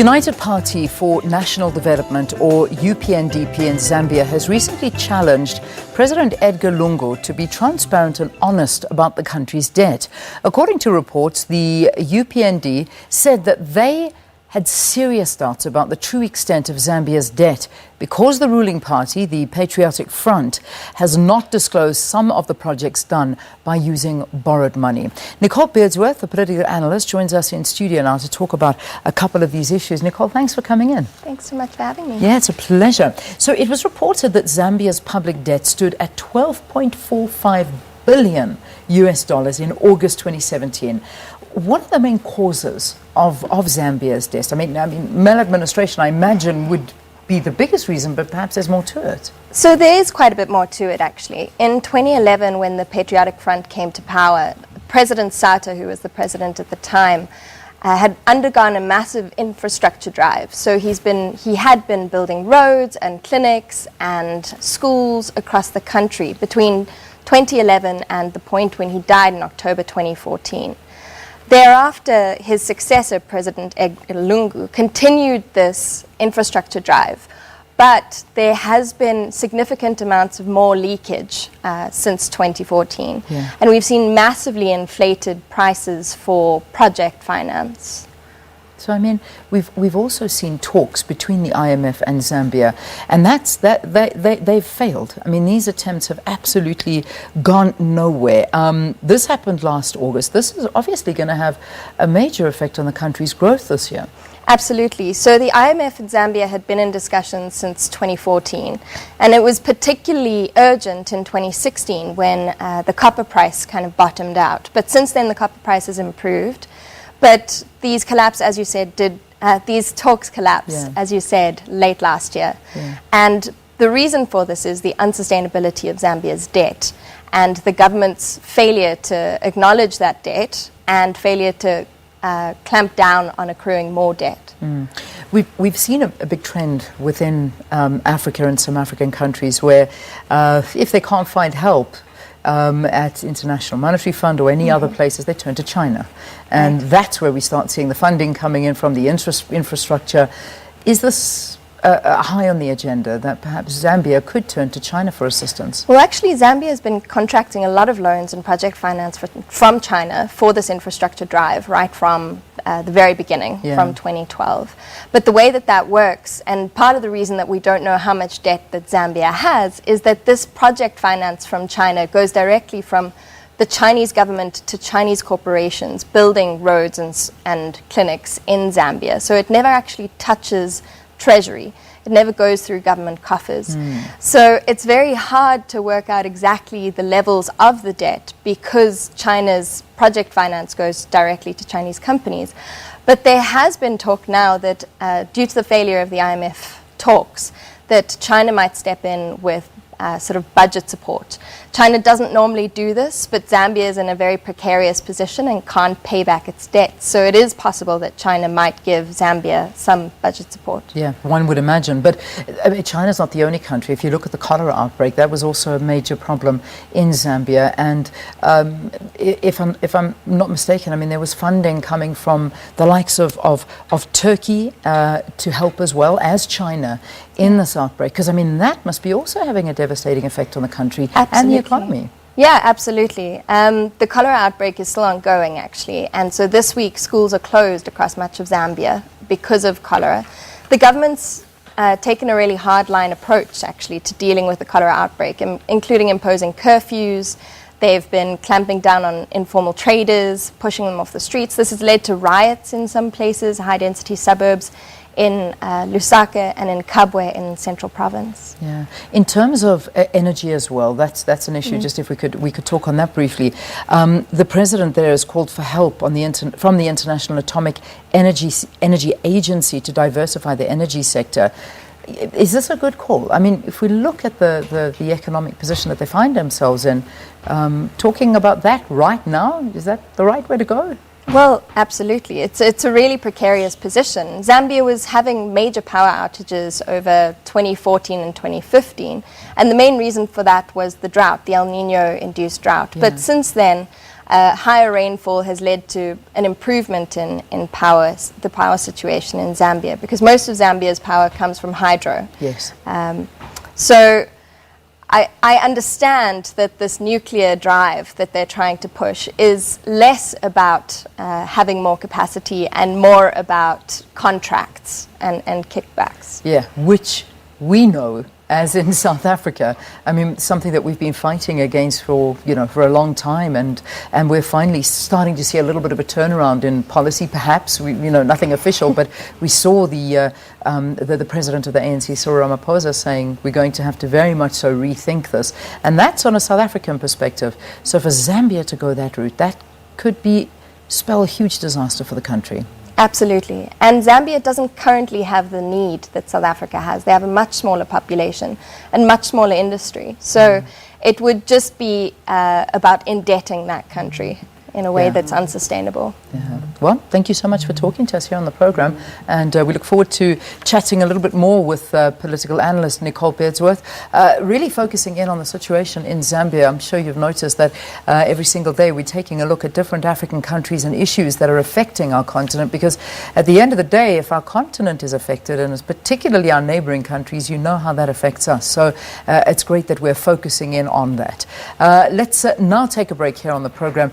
United Party for National Development, or UPNDP in Zambia, has recently challenged President Edgar Lungu to be transparent and honest about the country's debt. According to reports, the UPND said that they had serious doubts about the true extent of Zambia's debt because the ruling party, the Patriotic Front, has not disclosed some of the projects done by using borrowed money. Nicole Beardsworth, a political analyst, joins us in studio now to talk about a couple of these issues. Nicole, thanks for coming in. Thanks so much for having me. Yeah, it's a pleasure. So it was reported that Zambia's public debt stood at $12.45 billion in August 2017. What are the main causes of Zambia's debt? I mean, maladministration, I imagine, would be the biggest reason, but perhaps there's more to it. So there is quite a bit more to it, actually. In 2011, when the Patriotic Front came to power, President Sata, who was the president at the time, had undergone a massive infrastructure drive. So he had been building roads and clinics and schools across the country between 2011 and the point when he died in October 2014. Thereafter, his successor, President Edgar Lungu, continued this infrastructure drive, but there has been significant amounts of more leakage since 2014. Yeah. And we've seen massively inflated prices for project finance. So, I mean, we've also seen talks between the IMF and Zambia, and they've failed. I mean, these attempts have absolutely gone nowhere. This happened last August. This is obviously going to have a major effect on the country's growth this year. Absolutely. So the IMF and Zambia had been in discussions since 2014, and it was particularly urgent in 2016 when the copper price kind of bottomed out. But since then, the copper price has improved. But these collapse, as you said, these talks collapsed, Yeah. as you said, late last year. Yeah. And the reason for this is the unsustainability of Zambia's debt and the government's failure to acknowledge that debt and failure to clamp down on accruing more debt. We've seen a big trend within Africa and some African countries where if they can't find help at International Monetary Fund or any other places, they turn to China. And that's where we start seeing the funding coming in from the infrastructure. Is this high on the agenda that perhaps Zambia could turn to China for assistance? Well, actually, Zambia has been contracting a lot of loans and project finance from China for this infrastructure drive right from the very beginning, Yeah. from 2012. But the way that works, and part of the reason that we don't know how much debt that Zambia has, is that this project finance from China goes directly from the Chinese government to Chinese corporations building roads and clinics in Zambia. So it never actually touches Treasury. It never goes through government coffers. So it's very hard to work out exactly the levels of the debt because China's project finance goes directly to Chinese companies. But there has been talk now that due to the failure of the IMF talks, that China might step in with sort of budget support. China doesn't normally do this, but Zambia is in a very precarious position and can't pay back its debt. So it is possible that China might give Zambia some budget support. Yeah, one would imagine. But I mean, China's not the only country. If you look at the cholera outbreak, that was also a major problem in Zambia. And if I'm not mistaken, I mean, there was funding coming from the likes of Turkey to help as well as China in this outbreak. Because, I mean, that must be also having a devastating effect on the country and the economy. Yeah, absolutely. The cholera outbreak is still ongoing, actually. And so this week, schools are closed across much of Zambia because of cholera. The government's taken a really hardline approach, actually, to dealing with the cholera outbreak, including imposing curfews. They've been clamping down on informal traders, pushing them off the streets. This has led to riots in some places, high-density suburbs, in Lusaka and in Kabwe in Central Province. Yeah. In terms of energy as well, that's an issue. Just if we could talk on that briefly. The president there has called for help from the International Atomic Energy Agency to diversify the energy sector. Is this a good call? I mean, if we look at the economic position that they find themselves in, talking about that right now, is that the right way to go? Well, absolutely. It's a really precarious position. Zambia was having major power outages over 2014 and 2015, and the main reason for that was the drought, the El Nino-induced drought. Yeah. But since then, higher rainfall has led to an improvement in the power situation in Zambia, because most of Zambia's power comes from hydro. Yes. So I understand that this nuclear drive that they're trying to push is less about having more capacity and more about contracts and kickbacks. Yeah, which we know, as in South Africa, I mean, something that we've been fighting against for a long time, and we're finally starting to see a little bit of a turnaround in policy. Perhaps nothing official, but we saw the president of the ANC, Cyril Ramaphosa, saying we're going to have to very much so rethink this, and that's on a South African perspective. So for Zambia to go that route, that could spell a huge disaster for the country. Absolutely. And Zambia doesn't currently have the need that South Africa has. They have a much smaller population and much smaller industry. So it would just be about indebting that country in a way that's unsustainable. Yeah. Well, thank you so much for talking to us here on the program, and we look forward to chatting a little bit more with political analyst Nicole Beardsworth, really focusing in on the situation in Zambia. I'm sure you've noticed that every single day we're taking a look at different African countries and issues that are affecting our continent, because at the end of the day, if our continent is affected, and it's particularly our neighboring countries, you know how that affects us. So it's great that we're focusing in on that. Let's now take a break here on the program.